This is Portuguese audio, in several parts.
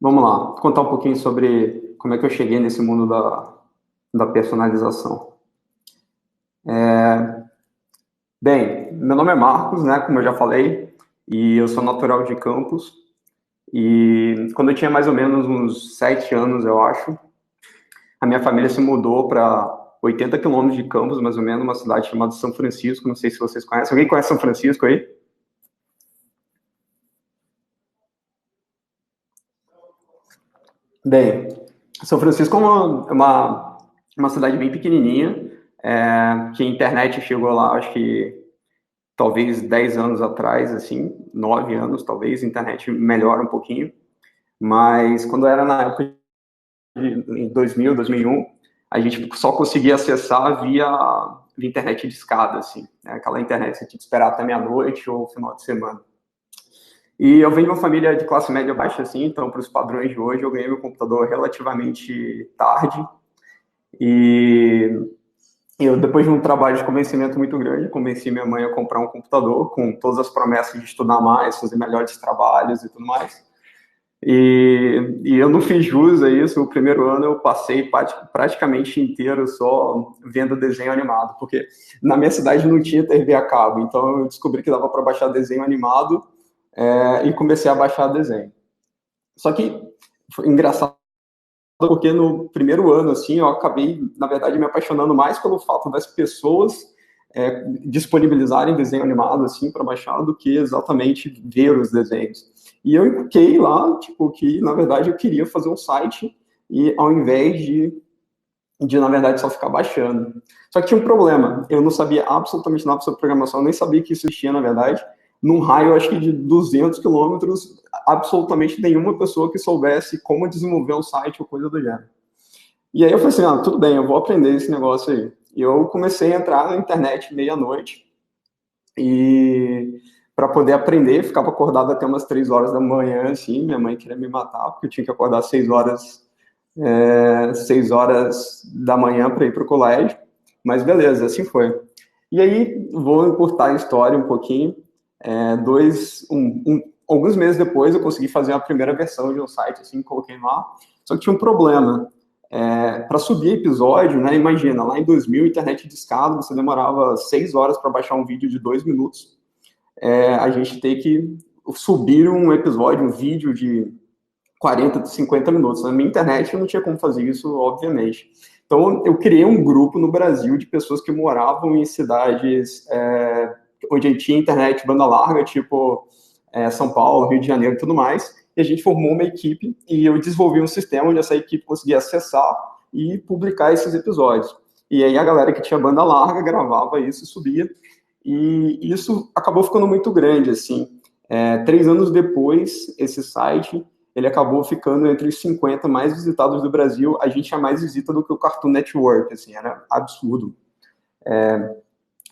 Vamos lá, vou contar um pouquinho sobre como é que eu cheguei nesse mundo da personalização. Bem, meu nome é Marcos, né, como eu já falei, e eu sou natural de Campos. E quando eu tinha mais ou menos uns 7 anos, eu acho, a minha família se mudou para 80 quilômetros de Campos, mais ou menos, uma cidade chamada São Francisco. Não sei se vocês conhecem. Alguém conhece São Francisco aí? Bem, São Francisco é uma cidade bem pequenininha, que a internet chegou lá, acho que talvez 10 anos atrás, assim, 9 anos, talvez, a internet melhora um pouquinho, mas quando era na época de 2000, 2001, a gente só conseguia acessar via internet de escada, assim, né? Aquela internet que você tinha que esperar até meia-noite ou final de semana. E eu venho de uma família de classe média baixa, assim, então, para os padrões de hoje, eu ganhei meu computador relativamente tarde, e eu, depois de um trabalho de convencimento muito grande, convenci minha mãe a comprar um computador com todas as promessas de estudar mais, fazer melhores trabalhos e tudo mais. E eu não fiz jus a isso. O primeiro ano eu passei praticamente inteiro só vendo desenho animado, porque na minha cidade não tinha TV a cabo, então eu descobri que dava para baixar desenho animado, e comecei a baixar desenho. Só que foi engraçado porque no primeiro ano, assim, eu acabei, na verdade, me apaixonando mais pelo fato das pessoas disponibilizarem desenho animado, assim, para baixar, do que exatamente ver os desenhos. E eu encuquei lá, tipo, que, na verdade, eu queria fazer um site e, ao invés na verdade, só ficar baixando. Só que tinha um problema. Eu não sabia absolutamente nada sobre programação, eu nem sabia que isso existia, na verdade. Num raio, acho que de 200 quilômetros, absolutamente nenhuma pessoa que soubesse como desenvolver um site ou coisa do gênero. E aí eu falei assim, tudo bem, eu vou aprender esse negócio aí. E eu comecei a entrar na internet meia-noite e para poder aprender, ficava acordado até umas 3 horas da manhã, assim, minha mãe queria me matar, porque eu tinha que acordar às 6 horas da manhã para ir para o colégio, mas beleza, assim foi. E aí, vou encurtar a história um pouquinho, alguns meses depois eu consegui fazer a primeira versão de um site, assim, coloquei lá, só que tinha um problema. Para subir episódio, né, imagina, lá em 2000, internet de escada, você demorava 6 horas para baixar um vídeo de 2 minutos, a gente tem que subir um episódio, um vídeo de 40, 50 minutos. Na minha internet eu não tinha como fazer isso, obviamente. Então, eu criei um grupo no Brasil de pessoas que moravam em cidades onde tinha internet banda larga, tipo São Paulo, Rio de Janeiro e tudo mais. E a gente formou uma equipe e eu desenvolvi um sistema onde essa equipe conseguia acessar e publicar esses episódios. E aí a galera que tinha banda larga gravava isso e subia. E isso acabou ficando muito grande, assim. 3 anos depois, esse site ele acabou ficando entre os 50 mais visitados do Brasil. A gente tinha mais visita do que o Cartoon Network, assim, era absurdo.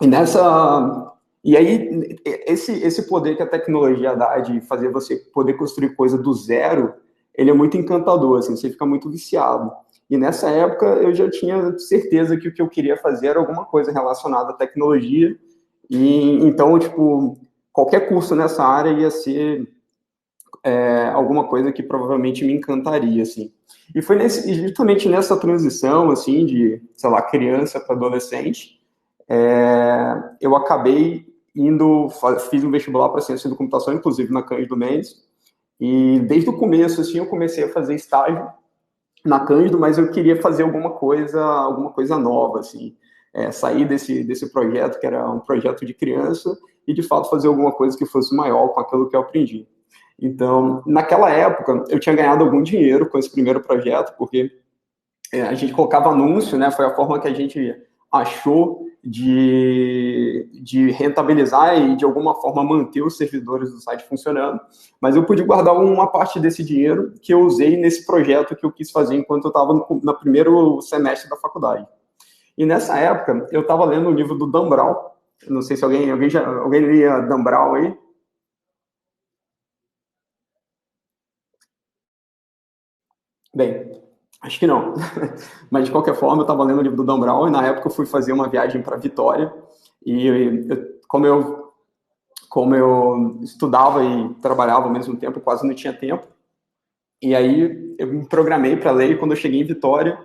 E nessa e aí esse poder que a tecnologia dá de fazer você poder construir coisa do zero, ele é muito encantador, assim, você fica muito viciado. E nessa época eu já tinha certeza que o que eu queria fazer era alguma coisa relacionada à tecnologia. E então, tipo, qualquer curso nessa área ia ser alguma coisa que provavelmente me encantaria, assim. E foi justamente nessa transição, assim, de, sei lá, criança para adolescente, eu acabei fiz um vestibular para ciência da computação, inclusive na Cândido Mendes, e desde o começo, assim, eu comecei a fazer estágio na Cândido, mas eu queria fazer alguma coisa nova, assim, sair desse projeto, que era um projeto de criança, e de fato fazer alguma coisa que fosse maior com aquilo que eu aprendi. Então, naquela época, eu tinha ganhado algum dinheiro com esse primeiro projeto, porque a gente colocava anúncio, né? Foi a forma que a gente achou de rentabilizar e, de alguma forma, manter os servidores do site funcionando. Mas eu pude guardar uma parte desse dinheiro que eu usei nesse projeto que eu quis fazer enquanto eu estava no primeiro semestre da faculdade. E nessa época, eu estava lendo o livro do Dan Brown. Não sei se alguém lia Dan Brown aí. Bem, acho que não. Mas, de qualquer forma, eu estava lendo o livro do Dan Brown e, na época, eu fui fazer uma viagem para Vitória. E, como eu como eu estudava e trabalhava ao mesmo tempo, quase não tinha tempo. E aí eu me programei para ler, e quando eu cheguei em Vitória,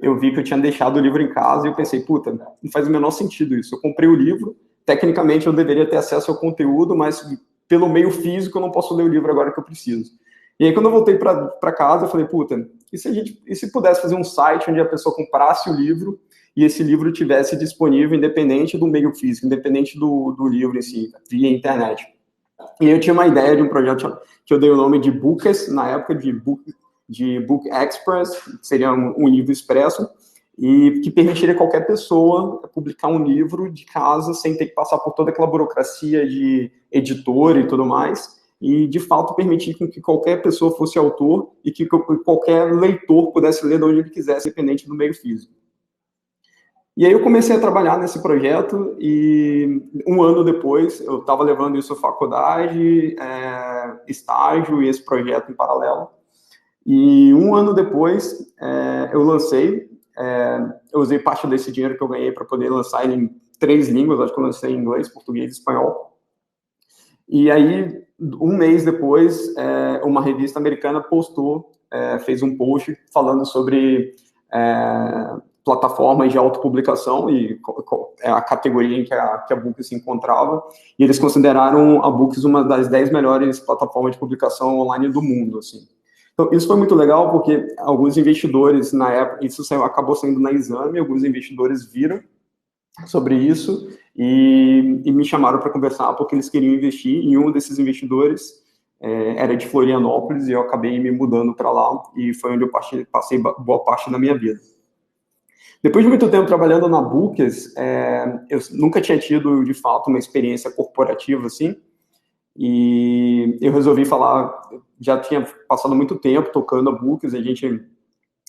eu vi que eu tinha deixado o livro em casa e eu pensei, puta, não faz o menor sentido isso. Eu comprei o livro, tecnicamente eu deveria ter acesso ao conteúdo, mas pelo meio físico eu não posso ler o livro agora que eu preciso. E aí quando eu voltei para casa, eu falei, puta, e se pudesse fazer um site onde a pessoa comprasse o livro e esse livro tivesse disponível independente do meio físico, independente do livro em si, via internet. E aí eu tinha uma ideia de um projeto que eu dei o nome de Bookless, na época de Book Express, que seria um livro expresso, e que permitiria qualquer pessoa publicar um livro de casa sem ter que passar por toda aquela burocracia de editor e tudo mais, e de fato permitir que qualquer pessoa fosse autor e que qualquer leitor pudesse ler de onde ele quisesse, independente do meio físico. E aí eu comecei a trabalhar nesse projeto e um ano depois eu estava levando isso à faculdade, estágio e esse projeto em paralelo. E um ano depois eu lancei, eu usei parte desse dinheiro que eu ganhei para poder lançar ele em 3 línguas, acho que eu lancei em inglês, português e espanhol. E aí, um mês depois, uma revista americana fez um post falando sobre plataformas de autopublicação e a categoria em que a Books se encontrava, e eles consideraram a Books uma das 10 melhores plataformas de publicação online do mundo, assim. Então, isso foi muito legal, porque alguns investidores, na época, isso acabou saindo na Exame, alguns investidores viram sobre isso e me chamaram para conversar, porque eles queriam investir, e um desses investidores era de Florianópolis, e eu acabei me mudando para lá, e foi onde eu passei boa parte da minha vida. Depois de muito tempo trabalhando na Bookless, eu nunca tinha tido, de fato, uma experiência corporativa, assim, e eu resolvi falar, já tinha passado muito tempo tocando a Bookless, a gente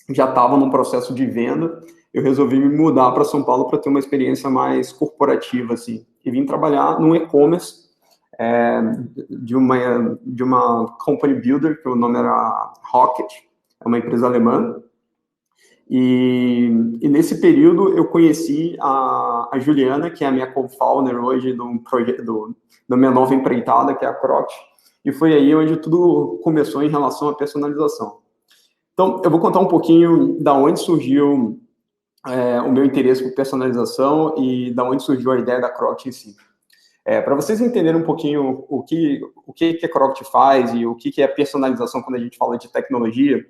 já estava num processo de venda, eu resolvi me mudar para São Paulo para ter uma experiência mais corporativa, assim, e vim trabalhar num e-commerce de uma company builder, que o nome era Rocket, é uma empresa alemã. E nesse período eu conheci a Juliana, que é a minha co-founder hoje da minha nova empreitada, que é a Crocs, e foi aí onde tudo começou em relação à personalização. Então, eu vou contar um pouquinho da onde surgiu o meu interesse por personalização e da onde surgiu a ideia da Crocs em si. Para vocês entenderem um pouquinho o que a Crocs faz e o que é personalização quando a gente fala de tecnologia,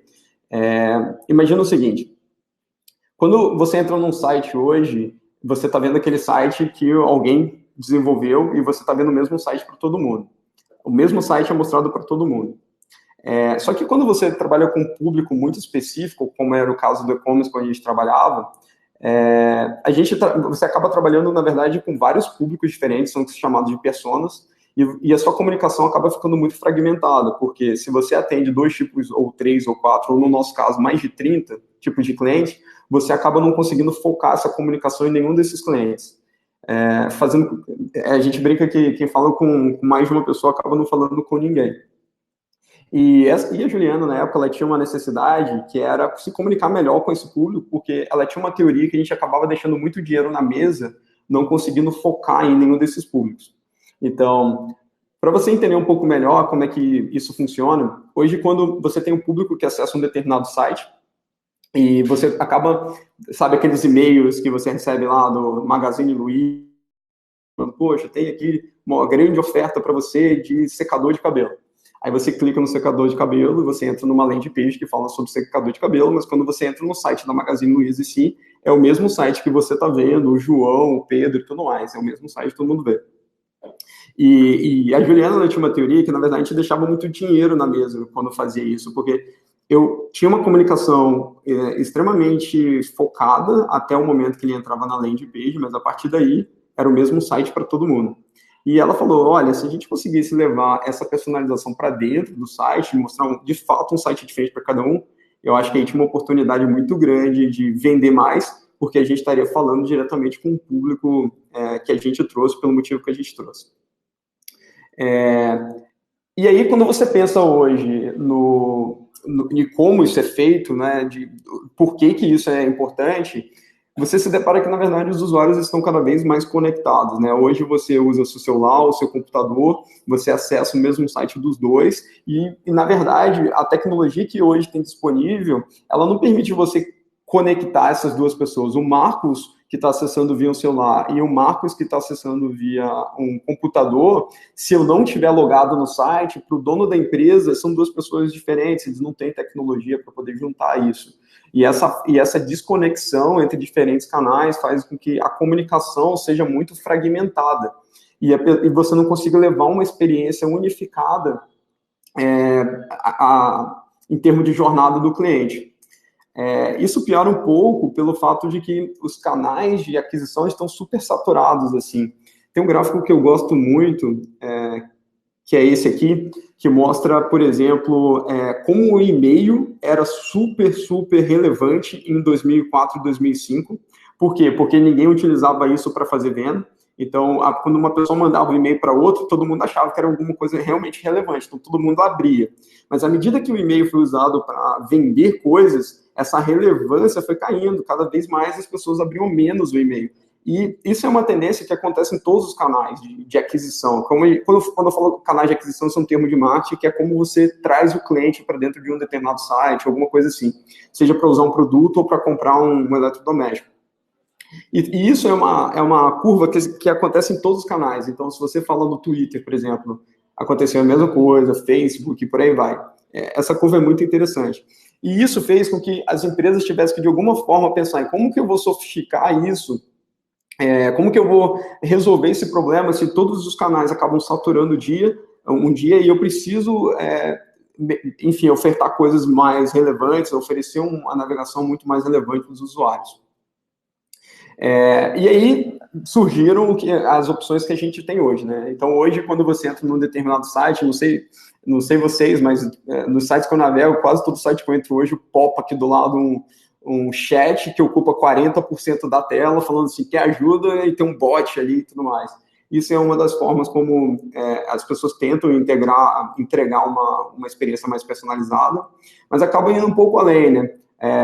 imagina o seguinte: quando você entra num site hoje, você está vendo aquele site que alguém desenvolveu e você está vendo o mesmo site para todo mundo. O mesmo site é mostrado para todo mundo. Só que quando você trabalha com um público muito específico, como era o caso do e-commerce quando a gente trabalhava, você acaba trabalhando, na verdade, com vários públicos diferentes, são chamados de personas, e a sua comunicação acaba ficando muito fragmentada, porque se você atende 2 tipos, ou 3, ou 4, ou no nosso caso, mais de 30 tipos de cliente, você acaba não conseguindo focar essa comunicação em nenhum desses clientes. A gente brinca que quem fala com mais de uma pessoa acaba não falando com ninguém. E a Juliana, na época, ela tinha uma necessidade que era se comunicar melhor com esse público, porque ela tinha uma teoria que a gente acabava deixando muito dinheiro na mesa, não conseguindo focar em nenhum desses públicos. Então, para você entender um pouco melhor como é que isso funciona, hoje, quando você tem um público que acessa um determinado site, e você acaba, sabe, aqueles e-mails que você recebe lá do Magazine Luiza, poxa, tem aqui uma grande oferta para você de secador de cabelo. Aí você clica no secador de cabelo e você entra numa landing page que fala sobre secador de cabelo, mas quando você entra no site da Magazine Luiza, sim, é o mesmo site que você está vendo, o João, o Pedro e tudo mais, é o mesmo site que todo mundo vê. E a Juliana tinha uma teoria que, na verdade, a gente deixava muito dinheiro na mesa quando fazia isso, porque eu tinha uma comunicação extremamente focada até o momento que ele entrava na landing page, mas a partir daí era o mesmo site para todo mundo. E ela falou, olha, se a gente conseguisse levar essa personalização para dentro do site, mostrar de fato um site diferente para cada um, eu acho que a gente tinha uma oportunidade muito grande de vender mais, porque a gente estaria falando diretamente com o público que a gente trouxe, pelo motivo que a gente trouxe. E aí, quando você pensa hoje em como isso é feito, né, por que isso é importante, você se depara que, na verdade, os usuários estão cada vez mais conectados, né? Hoje você usa o seu celular, o seu computador, você acessa o mesmo site dos dois, na verdade, a tecnologia que hoje tem disponível, ela não permite você conectar essas duas pessoas. O Marcos, que está acessando via um celular, e o Marcos, que está acessando via um computador, se eu não tiver logado no site, para o dono da empresa, são duas pessoas diferentes, eles não têm tecnologia para poder juntar isso. E essa desconexão entre diferentes canais faz com que a comunicação seja muito fragmentada e você não consiga levar uma experiência unificada em termos de jornada do cliente. Isso piora um pouco pelo fato de que os canais de aquisição estão super saturados, assim. Tem um gráfico que eu gosto muito, que é esse aqui, que mostra, por exemplo, como o e-mail era super, super relevante em 2004 e 2005. Por quê? Porque ninguém utilizava isso para fazer venda. Então, quando uma pessoa mandava um e-mail para outra, todo mundo achava que era alguma coisa realmente relevante. Então, todo mundo abria. Mas, à medida que o e-mail foi usado para vender coisas, essa relevância foi caindo. Cada vez mais as pessoas abriam menos o e-mail. E isso é uma tendência que acontece em todos os canais de aquisição. Quando eu falo canais de aquisição, isso é um termo de marketing, que é como você traz o cliente para dentro de um determinado site, alguma coisa assim. Seja para usar um produto ou para comprar um eletrodoméstico. E isso é uma curva que acontece em todos os canais. Então, se você fala no Twitter, por exemplo, aconteceu a mesma coisa, Facebook, por aí vai. Essa curva é muito interessante. E isso fez com que as empresas tivessem que, de alguma forma, pensar em como que eu vou sofisticar isso, como que eu vou resolver esse problema se todos os canais acabam saturando um dia e eu preciso, enfim, ofertar coisas mais relevantes, oferecer uma navegação muito mais relevante para os usuários. E aí surgiram as opções que a gente tem hoje, né? Então, hoje, quando você entra num determinado site, não sei vocês, mas nos sites que eu navego, quase todo site que eu entro hoje, popa aqui do lado um chat que ocupa 40% da tela, falando assim, quer ajuda, e tem um bot ali e tudo mais. Isso é uma das formas como as pessoas tentam entregar uma experiência mais personalizada, mas acabam indo um pouco além, né?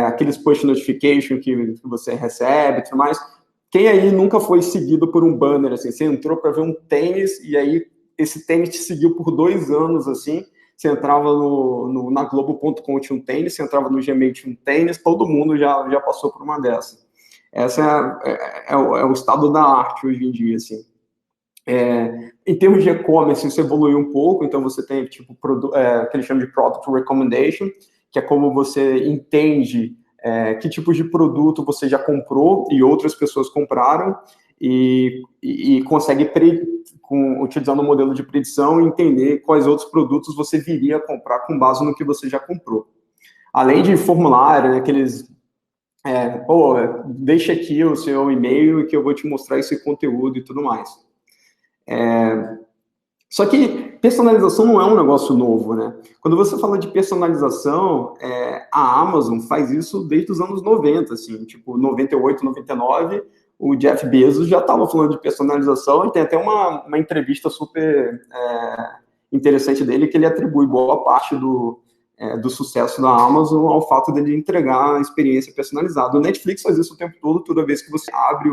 Aqueles push notification que você recebe e tudo mais. Quem aí nunca foi seguido por um banner, assim, você entrou para ver um tênis e aí esse tênis te seguiu por 2 anos, assim, você entrava na Globo.com, tinha um tênis, você entrava no Gmail, tinha um tênis, todo mundo já passou por uma dessas. Essa é o estado da arte hoje em dia, assim. Em termos de e-commerce, isso evoluiu um pouco, então você tem tipo que eles chamam de Product Recommendation, que é como você entende que tipos de produto você já comprou e outras pessoas compraram e consegue, utilizando o modelo de predição, entender quais outros produtos você viria a comprar com base no que você já comprou. Além de formulário, né, aqueles... deixa aqui o seu e-mail que eu vou te mostrar esse conteúdo e tudo mais. Só que personalização não é um negócio novo, né? Quando você fala de personalização, a Amazon faz isso desde os anos 90, assim, tipo 98, 99, o Jeff Bezos já estava falando de personalização e tem até uma entrevista super interessante dele que ele atribui boa parte do sucesso da Amazon ao fato dele entregar a experiência personalizada. O Netflix faz isso o tempo todo, toda vez que você abre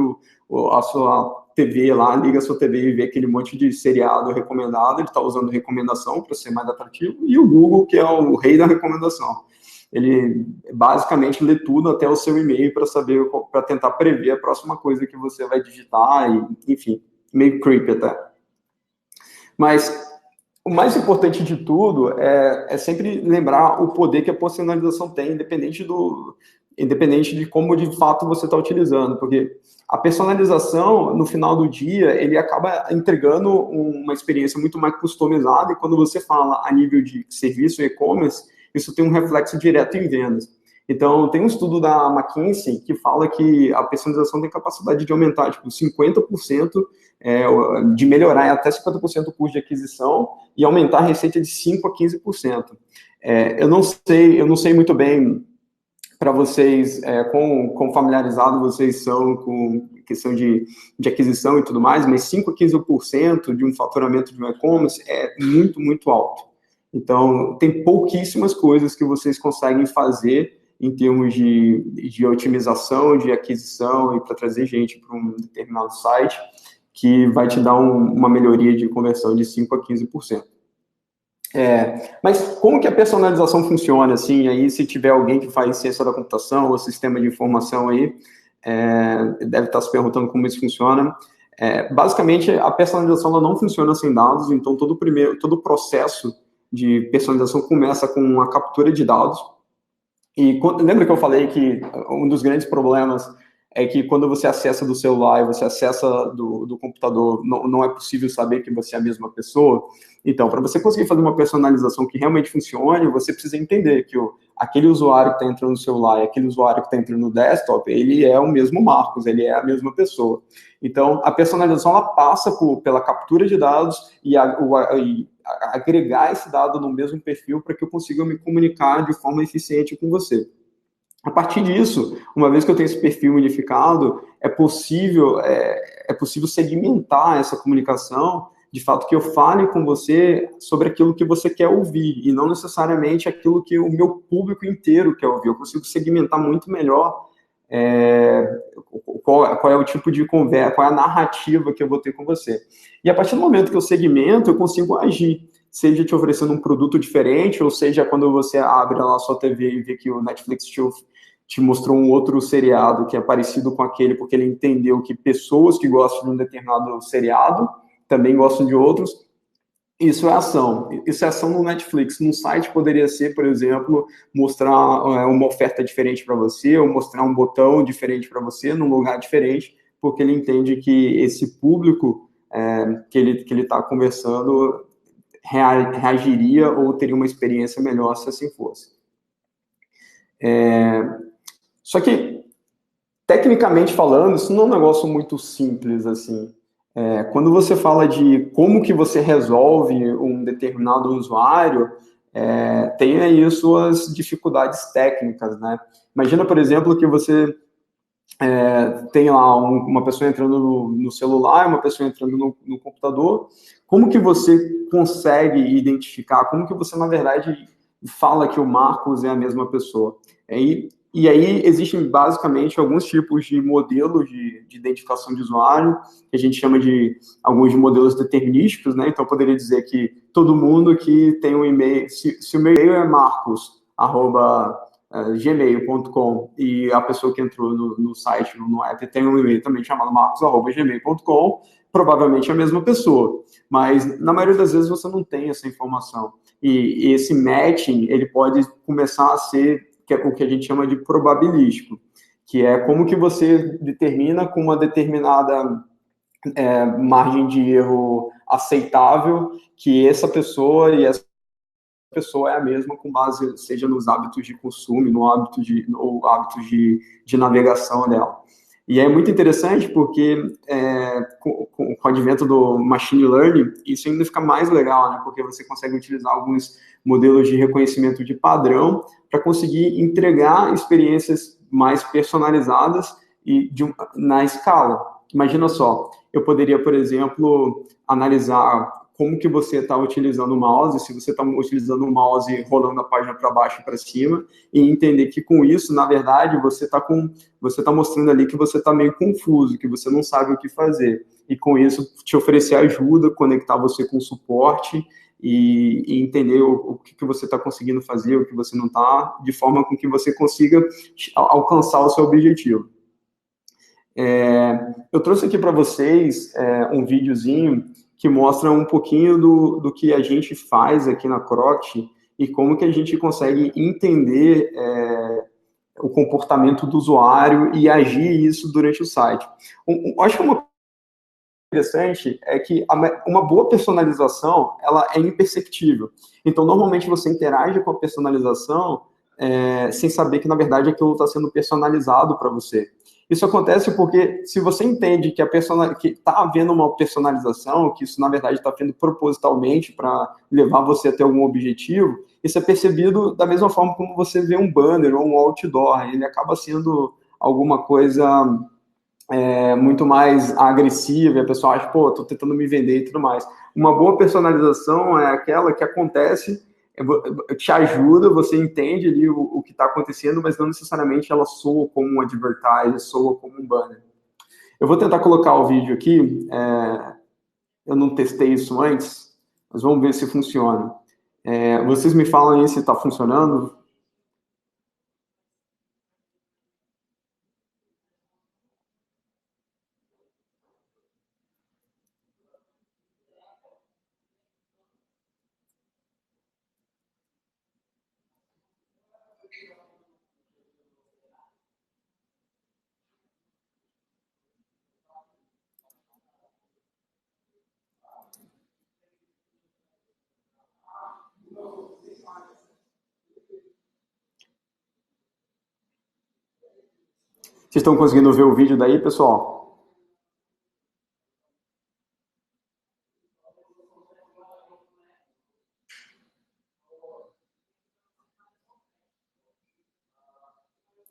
a sua TV lá, liga a sua TV e vê aquele monte de seriado recomendado, ele está usando recomendação para ser mais atrativo, e o Google, que é o rei da recomendação. Ele basicamente lê tudo até o seu e-mail para tentar prever a próxima coisa que você vai digitar, e, enfim, meio creepy até. Mas o mais importante de tudo é sempre lembrar o poder que a personalização tem, independente de como de fato você está utilizando, porque a personalização, no final do dia, ele acaba entregando uma experiência muito mais customizada, e quando você fala a nível de serviço e e-commerce, isso tem um reflexo direto em vendas. Então, tem um estudo da McKinsey que fala que a personalização tem capacidade de aumentar, tipo, 50%, de melhorar até 50% o custo de aquisição e aumentar a receita de 5% a 15%. Eu não sei muito bem para vocês, quão familiarizados vocês são com questão de aquisição e tudo mais, mas 5% a 15% de um faturamento de um e-commerce é muito, muito alto. Então, tem pouquíssimas coisas que vocês conseguem fazer em termos de otimização, de aquisição e para trazer gente para um determinado site, que vai te dar uma melhoria de conversão de 5 a 15%. Mas como que a personalização funciona, assim, aí se tiver alguém que faz ciência da computação ou sistema de informação aí, deve estar se perguntando como isso funciona. Basicamente, a personalização ela não funciona sem dados, então todo o processo de personalização começa com a captura de dados. E lembra que eu falei que um dos grandes problemas é que quando você acessa do celular e você acessa do computador, não é possível saber que você é a mesma pessoa. Então, para você conseguir fazer uma personalização que realmente funcione, você precisa entender que aquele usuário que está entrando no celular e aquele usuário que está entrando no desktop, ele é o mesmo Marcos, ele é a mesma pessoa. Então, a personalização ela passa pela captura de dados e agregar esse dado no mesmo perfil para que eu consiga me comunicar de forma eficiente com você. A partir disso, uma vez que eu tenho esse perfil unificado, é possível segmentar essa comunicação, de fato que eu fale com você sobre aquilo que você quer ouvir, e não necessariamente aquilo que o meu público inteiro quer ouvir. Eu consigo segmentar muito melhor qual é o tipo de conversa, qual é a narrativa que eu vou ter com você. E a partir do momento que eu segmento, eu consigo agir, seja te oferecendo um produto diferente, ou seja, quando você abre lá a sua TV e vê que o Netflix te mostrou um outro seriado que é parecido com aquele, porque ele entendeu que pessoas que gostam de um determinado seriado também gostam de outros. Isso é ação. Isso é ação no Netflix. No site poderia ser, por exemplo, mostrar uma oferta diferente para você, ou mostrar um botão diferente para você, num lugar diferente, porque ele entende que esse público que ele está conversando reagiria ou teria uma experiência melhor se assim fosse. Só que, tecnicamente falando, isso não é um negócio muito simples, assim. Quando você fala de como que você resolve um determinado usuário, tem aí suas dificuldades técnicas, né? Imagina, por exemplo, que você tem lá uma pessoa entrando no celular, uma pessoa entrando no computador. Como que você consegue identificar, como que você, na verdade, fala que o Marcos é a mesma pessoa? E aí existem basicamente alguns tipos de modelos de identificação de usuário, que a gente chama de alguns de modelos determinísticos, né? Então, eu poderia dizer que todo mundo que tem um e-mail, se o meu e-mail é marcos@gmail.com e a pessoa que entrou no site, no app, tem um e-mail também chamado marcos@gmail.com, provavelmente é a mesma pessoa. Mas, na maioria das vezes, você não tem essa informação. E esse matching, ele pode começar a ser o que a gente chama de probabilístico, que é como que você determina com uma determinada margem de erro aceitável que essa pessoa e essa pessoa é a mesma com base, seja nos hábitos de consumo, ou hábitos de navegação dela. E é muito interessante porque com o advento do machine learning, isso ainda fica mais legal, né? Porque você consegue utilizar alguns modelos de reconhecimento de padrão para conseguir entregar experiências mais personalizadas e na escala. Imagina só, eu poderia, por exemplo, analisar como que você está utilizando o mouse, se você está utilizando o mouse rolando a página para baixo e para cima, e entender que com isso, na verdade, você está mostrando ali que você está meio confuso, que você não sabe o que fazer. E com isso, te oferecer ajuda, conectar você com o suporte e entender o que você está conseguindo fazer, o que você não está, de forma com que você consiga alcançar o seu objetivo. Eu trouxe aqui para vocês um videozinho que mostra um pouquinho do que a gente faz aqui na Croct e como que a gente consegue entender o comportamento do usuário e agir isso durante o site. Acho que uma interessante é que uma boa personalização, ela é imperceptível. Então, normalmente você interage com a personalização sem saber que, na verdade, aquilo está sendo personalizado para você. Isso acontece porque, se você entende que está havendo uma personalização, que isso, na verdade, está havendo propositalmente para levar você a ter algum objetivo, isso é percebido da mesma forma como você vê um banner ou um outdoor. Ele acaba sendo alguma coisa muito mais agressiva, e a pessoa acha, estou tentando me vender e tudo mais. Uma boa personalização é aquela que acontece te ajuda, você entende ali o que está acontecendo, mas não necessariamente ela soa como um advertise, soa como um banner. Eu vou tentar colocar o vídeo aqui, eu não testei isso antes, mas vamos ver se funciona. Vocês me falam aí se está funcionando. Vocês estão conseguindo ver o vídeo daí, pessoal?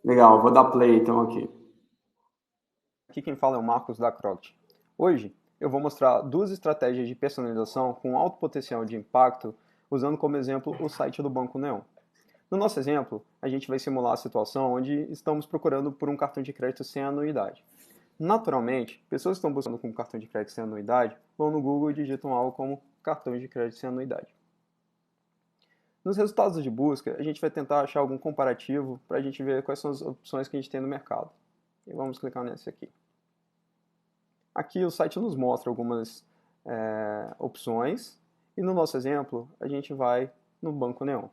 Legal, vou dar play então aqui. Aqui quem fala é o Marcos da Croct. Hoje eu vou mostrar duas estratégias de personalização com alto potencial de impacto, usando como exemplo o site do Banco Neon. No nosso exemplo, a gente vai simular a situação onde estamos procurando por um cartão de crédito sem anuidade. Naturalmente, pessoas que estão buscando com um cartão de crédito sem anuidade vão no Google e digitam algo como cartão de crédito sem anuidade. Nos resultados de busca, a gente vai tentar achar algum comparativo para a gente ver quais são as opções que a gente tem no mercado. E vamos clicar nesse aqui. Aqui o site nos mostra algumas opções e no nosso exemplo a gente vai no Banco Neon.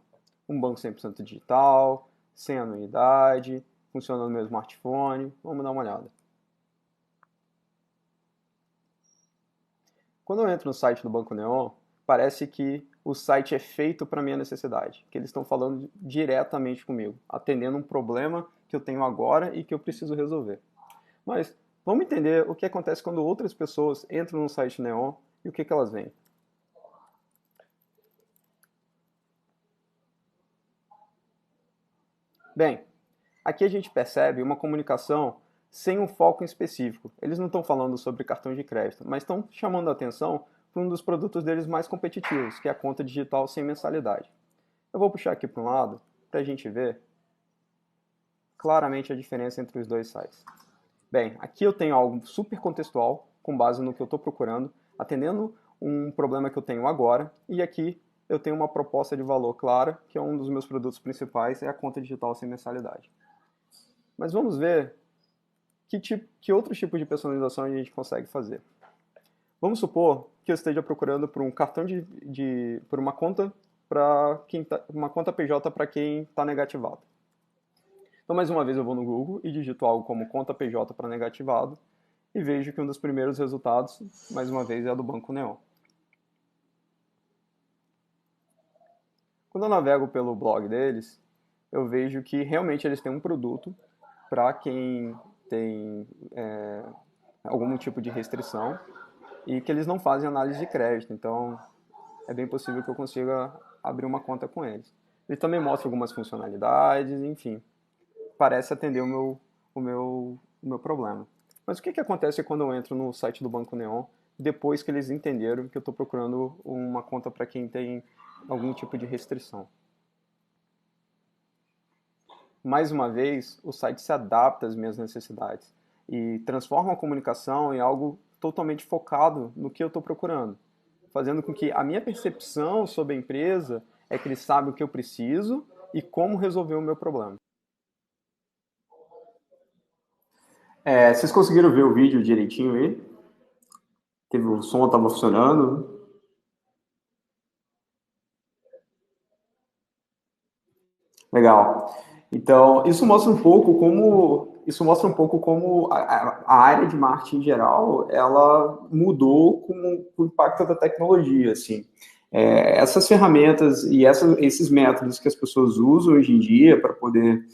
Um banco 100% digital, sem anuidade, funciona no meu smartphone. Vamos dar uma olhada. Quando eu entro no site do Banco Neon, parece que o site é feito para a minha necessidade, que eles estão falando diretamente comigo, atendendo um problema que eu tenho agora e que eu preciso resolver. Mas vamos entender o que acontece quando outras pessoas entram no site Neon e o que elas veem. Bem, aqui a gente percebe uma comunicação sem um foco em específico. Eles não estão falando sobre cartão de crédito, mas estão chamando a atenção para um dos produtos deles mais competitivos, que é a conta digital sem mensalidade. Eu vou puxar aqui para um lado para a gente ver claramente a diferença entre os dois sites. Bem, aqui eu tenho algo super contextual, com base no que eu estou procurando, atendendo um problema que eu tenho agora, e aqui eu tenho uma proposta de valor clara, que é um dos meus produtos principais, é a conta digital sem mensalidade. Mas vamos ver que outros tipos de personalização a gente consegue fazer. Vamos supor que eu esteja procurando por um cartão por uma conta uma conta PJ para quem está negativado. Então, mais uma vez, eu vou no Google e digito algo como conta PJ para negativado e vejo que um dos primeiros resultados, mais uma vez, é a do Banco Neon. Quando eu navego pelo blog deles, eu vejo que realmente eles têm um produto para quem tem algum tipo de restrição e que eles não fazem análise de crédito. Então, é bem possível que eu consiga abrir uma conta com eles. Ele também mostra algumas funcionalidades, enfim. Parece atender o meu problema. Mas o que acontece quando eu entro no site do Banco Neon depois que eles entenderam que eu estou procurando uma conta para quem tem algum tipo de restrição? Mais uma vez, o site se adapta às minhas necessidades e transforma a comunicação em algo totalmente focado no que eu estou procurando, fazendo com que a minha percepção sobre a empresa é que eles sabem o que eu preciso e como resolver o meu problema. Vocês conseguiram ver o vídeo direitinho aí? O som estava funcionando? Legal. Então, isso mostra um pouco como a área de marketing em geral, ela mudou com o impacto da tecnologia, assim. Essas ferramentas e esses métodos que as pessoas usam hoje em dia para poder,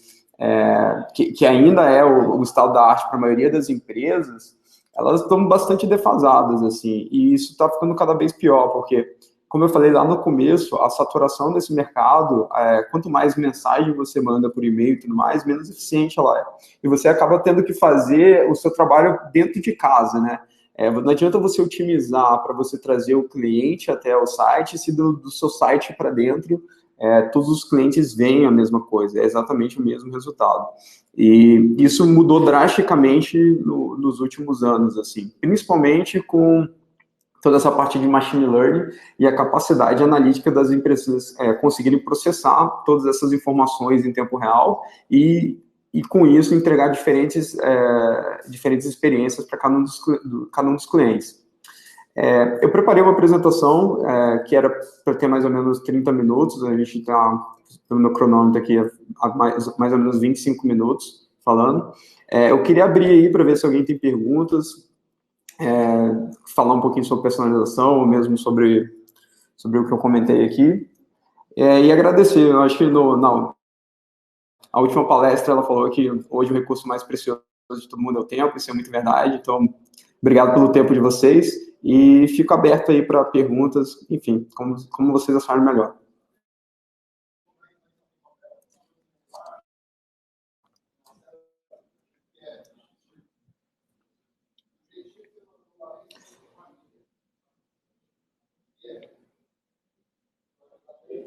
que ainda é o estado da arte para a maioria das empresas, elas estão bastante defasadas, assim, e isso está ficando cada vez pior, porque como eu falei lá no começo, a saturação desse mercado, quanto mais mensagem você manda por e-mail e tudo mais, menos eficiente ela é. E você acaba tendo que fazer o seu trabalho dentro de casa, né? Não adianta você otimizar para você trazer o cliente até o site, se do seu site para dentro todos os clientes veem a mesma coisa, é exatamente o mesmo resultado. E isso mudou drasticamente nos últimos anos, assim, principalmente com toda essa parte de machine learning e a capacidade analítica das empresas conseguirem processar todas essas informações em tempo real e com isso, entregar diferentes experiências para cada um dos clientes. Eu preparei uma apresentação que era para ter mais ou menos 30 minutos, a gente está no meu cronômetro aqui há mais ou menos 25 minutos falando. Eu queria abrir aí para ver se alguém tem perguntas, falar um pouquinho sobre personalização, ou mesmo sobre o que eu comentei aqui, e agradecer. Eu acho que a última palestra ela falou que hoje o recurso mais precioso de todo mundo é o tempo, isso é muito verdade, então obrigado pelo tempo de vocês e fico aberto aí para perguntas, enfim, como vocês acharem melhor.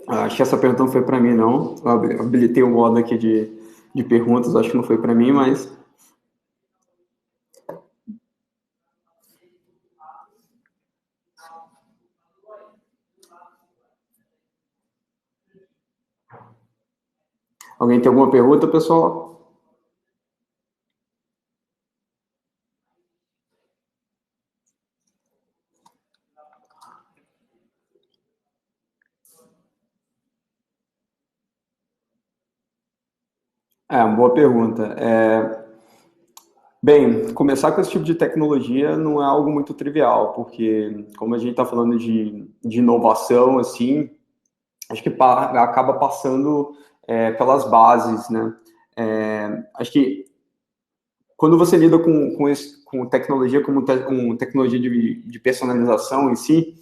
Acho que essa pergunta não foi para mim, não. Eu habilitei o modo aqui de perguntas, acho que não foi para mim, mas... Alguém tem alguma pergunta, pessoal? Uma boa pergunta. Bem, começar com esse tipo de tecnologia não é algo muito trivial, porque como a gente está falando de inovação, assim, acho que acaba passando pelas bases, né? Acho que quando você lida com tecnologia como tecnologia de personalização em si,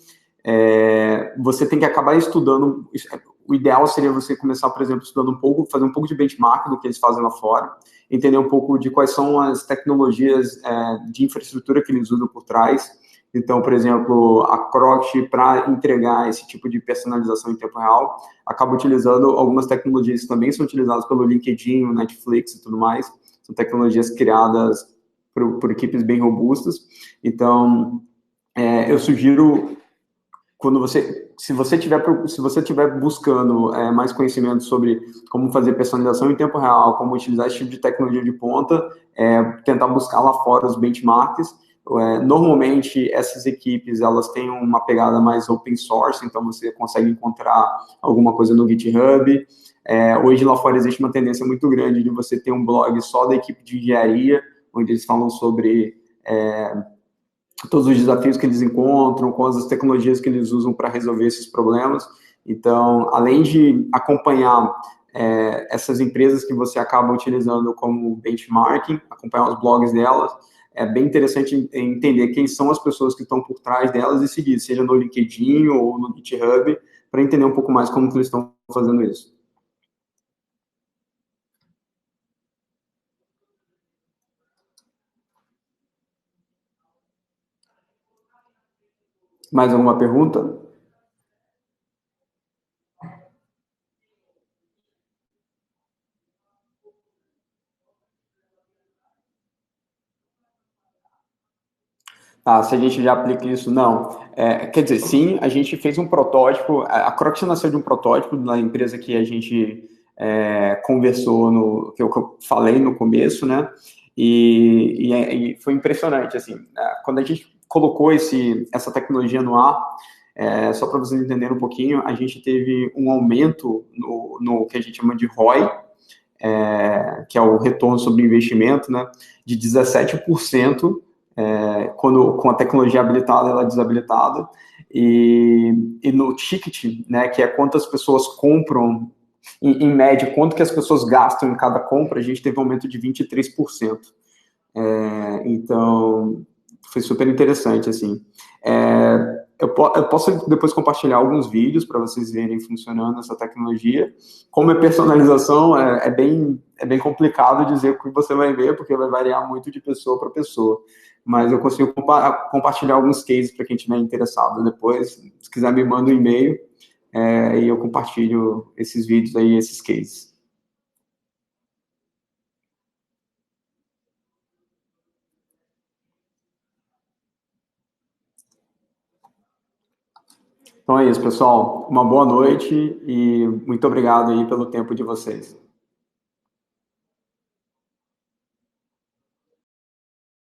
você tem que acabar estudando. O ideal seria você começar, por exemplo, estudando um pouco, fazer um pouco de benchmark do que eles fazem lá fora, entender um pouco de quais são as tecnologias de infraestrutura que eles usam por trás. Então, por exemplo, a Croct, para entregar esse tipo de personalização em tempo real, acaba utilizando algumas tecnologias que também são utilizadas pelo LinkedIn, o Netflix e tudo mais. São tecnologias criadas por equipes bem robustas. Então, eu sugiro, se você tiver buscando mais conhecimento sobre como fazer personalização em tempo real, como utilizar esse tipo de tecnologia de ponta, tentar buscar lá fora os benchmarks. Normalmente, essas equipes, elas têm uma pegada mais open source, então você consegue encontrar alguma coisa no GitHub. Hoje, lá fora, existe uma tendência muito grande de você ter um blog só da equipe de engenharia, onde eles falam sobre todos os desafios que eles encontram, quais as tecnologias que eles usam para resolver esses problemas. Então, além de acompanhar essas empresas que você acaba utilizando como benchmarking, acompanhar os blogs delas, é bem interessante entender quem são as pessoas que estão por trás delas e seguir, seja no LinkedIn ou no GitHub, para entender um pouco mais como que eles estão fazendo isso. Mais alguma pergunta? Se a gente já aplica isso, não. Quer dizer, sim, a gente fez um protótipo, a Crocs nasceu de um protótipo da empresa que a gente conversou, que eu falei no começo, né? E foi impressionante, assim, quando a gente colocou essa tecnologia no ar, só para vocês entenderem um pouquinho, a gente teve um aumento no que a gente chama de ROI, que é o retorno sobre investimento, né, de 17%, com a tecnologia habilitada, ela é desabilitada, e no ticket, né, que é quantas pessoas compram, em média, quanto que as pessoas gastam em cada compra, a gente teve um aumento de 23%. Então, foi super interessante, assim. Eu posso depois compartilhar alguns vídeos para vocês verem funcionando essa tecnologia. Como é personalização, é bem complicado dizer o que você vai ver, porque vai variar muito de pessoa para pessoa. Mas eu consigo compartilhar alguns cases para quem estiver interessado depois. Se quiser, me manda um e-mail e eu compartilho esses vídeos aí, esses cases. Então é isso, pessoal. Uma boa noite e muito obrigado aí pelo tempo de vocês.